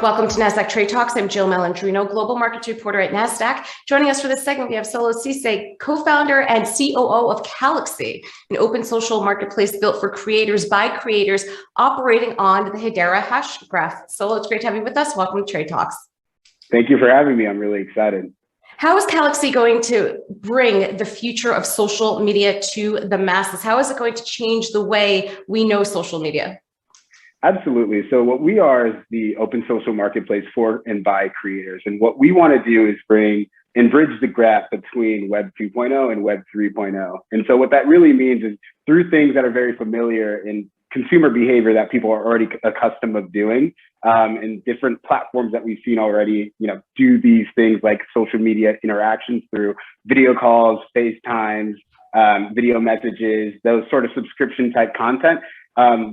Welcome to Nasdaq Trade Talks. I'm Jill Malandrino, global markets reporter at Nasdaq. Joining us for this segment, we have Solo Ceesay, co-founder and COO of Galaxy, an open social marketplace built for creators by creators, operating on the Hedera hash graph. Solo, it's great to have you with us. Welcome to Trade Talks. Thank you for having me. I'm really excited. How is Galaxy going to bring the future of social media to the masses? How is it going to change the way we know social media? Absolutely. So what we are is the open social marketplace for and by creators. And what we want to do is bring and bridge the gap between Web 2.0 and Web 3.0. And so what that really means is through things that are very familiar in consumer behavior that people are already accustomed of doing, and different platforms that we've seen already, do these things like social media interactions through video calls, FaceTimes, video messages, those sort of subscription type content.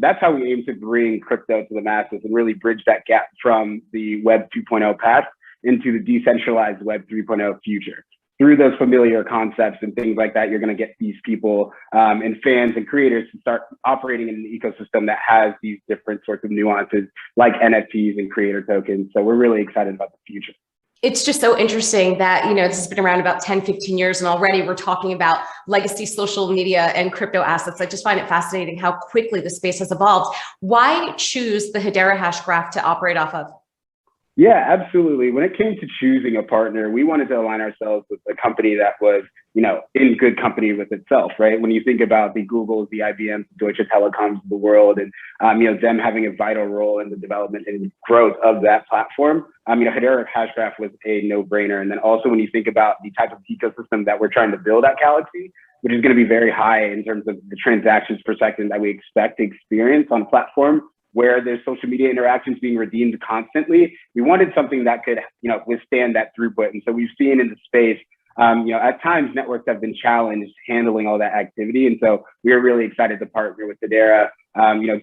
That's how we aim to bring crypto to the masses and really bridge that gap from the Web 2.0 past into the decentralized Web 3.0 future. Through those familiar concepts and things like that, you're going to get these people and fans and creators to start operating in an ecosystem that has these different sorts of nuances like NFTs and creator tokens. So we're really excited about the future. It's just so interesting that, this has been around about 10, 15 years, and already we're talking about legacy social media and crypto assets. I just find it fascinating how quickly the space has evolved. Why choose the Hedera hash graph to operate off of? Yeah, absolutely. When it came to choosing a partner, we wanted to align ourselves with a company that was, in good company with itself, right? When you think about the Googles, the IBMs, Deutsche Telecoms of the world, and, them having a vital role in the development and growth of that platform, Hedera hash graph was a no-brainer. And then also when you think about the type of ecosystem that we're trying to build at Galaxy, which is going to be very high in terms of the transactions per second that we expect to experience on a platform, where there's social media interactions being redeemed constantly, we wanted something that could, withstand that throughput. And so we've seen in the space, at times networks have been challenged handling all that activity. And so we are really excited to partner with Hedera,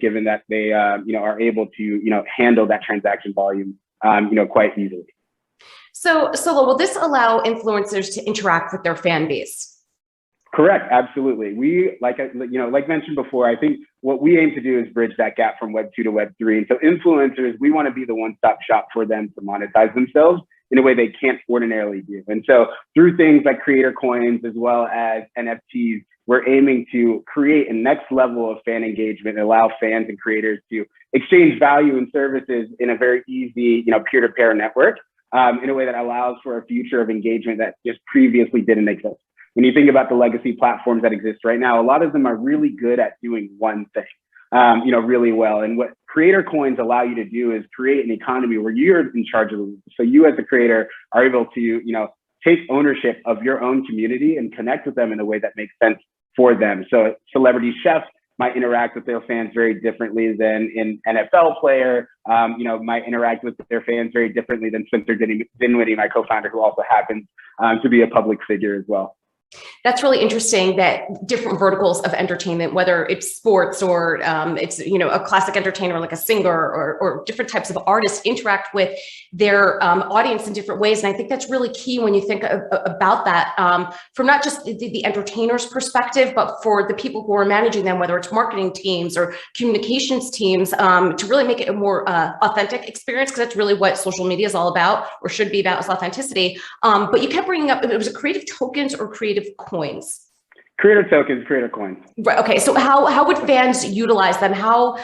given that they, are able to, handle that transaction volume, quite easily. So will this allow influencers to interact with their fan base? Correct. Absolutely. We, like mentioned before, I think what we aim to do is bridge that gap from Web 2 to Web 3. And so influencers, we want to be the one-stop shop for them to monetize themselves in a way they can't ordinarily do. And so through things like creator coins, as well as NFTs, we're aiming to create a next level of fan engagement and allow fans and creators to exchange value and services in a very easy, peer-to-peer network, in a way that allows for a future of engagement that just previously didn't exist. When you think about the legacy platforms that exist right now, a lot of them are really good at doing one thing, really well. And what creator coins allow you to do is create an economy where you're in charge of it. So you as a creator are able to, take ownership of your own community and connect with them in a way that makes sense for them. So celebrity chefs might interact with their fans very differently than an NFL player, might interact with their fans very differently than Spencer Dinwiddie, my co-founder, who also happens to be a public figure as well. That's really interesting that different verticals of entertainment, whether it's sports or it's, a classic entertainer like a singer or different types of artists interact with their audience in different ways. And I think that's really key when you think about that from not just the entertainer's perspective, but for the people who are managing them, whether it's marketing teams or communications teams, to really make it a more authentic experience, because that's really what social media is all about, or should be about, is authenticity. But you kept bringing up, it was a creative tokens or creative coins? Creator tokens, creator coins. Right. Okay. So how would fans utilize them? How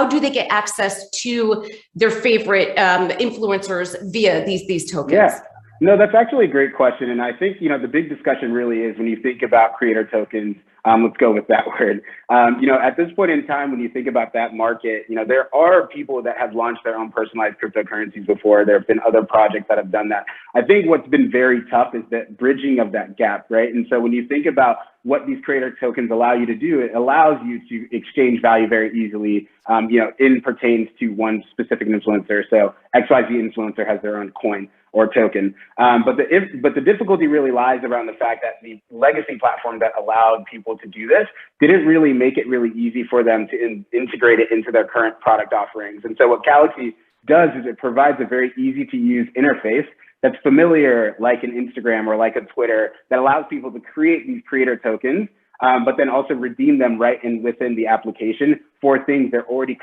do they get access to their favorite influencers via these tokens? Yeah. No, that's actually a great question. And I think, the big discussion really is when you think about creator tokens, let's go with that word. At this point in time, when you think about that market, there are people that have launched their own personalized cryptocurrencies before. There have been other projects that have done that. I think what's been very tough is that bridging of that gap, right? And so when you think about what these creator tokens allow you to do, it allows you to exchange value very easily, in pertains to one specific influencer. So XYZ influencer has their own coin or token. But the difficulty really lies around the fact that the legacy platform that allowed people to do this didn't really make it really easy for them to integrate it into their current product offerings. And so what Galaxy does is it provides a very easy to use interface that's familiar, like an Instagram or like a Twitter, that allows people to create these creator tokens, but then also redeem them right within the application for things they're already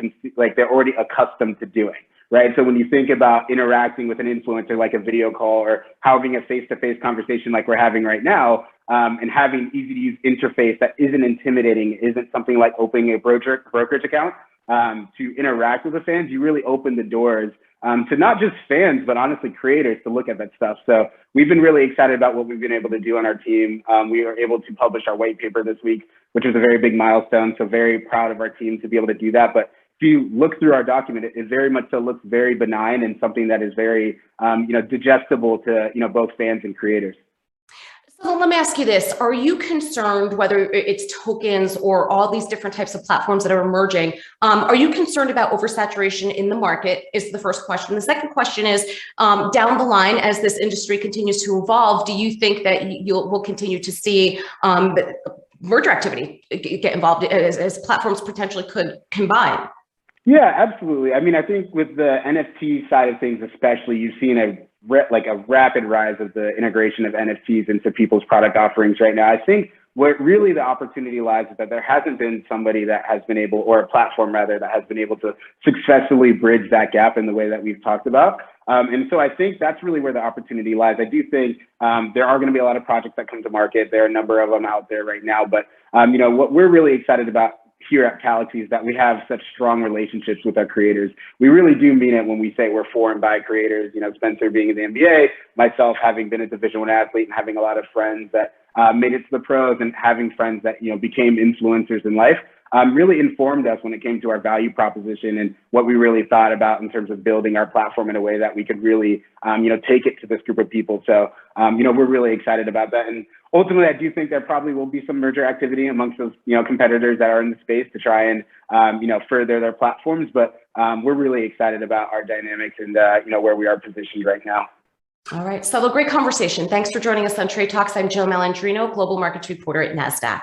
accustomed to doing. right? So when you think about interacting with an influencer like a video call or having a face-to-face conversation like we're having right now, and having easy-to-use interface that isn't intimidating, isn't something like opening a brokerage account to interact with the fans, you really open the doors to not just fans, but honestly creators to look at that stuff. So we've been really excited about what we've been able to do on our team. We were able to publish our white paper this week, which was a very big milestone. So very proud of our team to be able to do that. But if you look through our document, it very much so looks very benign and something that is very, digestible to, both fans and creators. So let me ask you this. Are you concerned, whether it's tokens or all these different types of platforms that are emerging, are you concerned about oversaturation in the market is the first question. The second question is, down the line, as this industry continues to evolve, do you think that we'll continue to see merger activity get involved as platforms potentially could combine? Yeah, absolutely. I mean, I think with the NFT side of things, especially, you've seen a rapid rise of the integration of NFTs into people's product offerings right now. I think what really the opportunity lies is that there hasn't been somebody that has been able, or a platform rather, that has been able to successfully bridge that gap in the way that we've talked about. And so I think that's really where the opportunity lies. I do think there are going to be a lot of projects that come to market. There are a number of them out there right now. But, what we're really excited about here at Galaxy is that we have such strong relationships with our creators. We really do mean it when we say we're for and by creators. Spencer being in the NBA, myself having been a Division I athlete and having a lot of friends that made it to the pros, and having friends that became influencers in life, really informed us when it came to our value proposition and what we really thought about in terms of building our platform in a way that we could really take it to this group of people. So we're really excited about that. And ultimately, I do think there probably will be some merger activity amongst those competitors that are in the space to try and further their platforms. But we're really excited about our dynamics and where we are positioned right now. All right, so a great conversation. Thanks for joining us on Trade Talks. I'm Jill Malandrino, Global Markets Reporter at Nasdaq.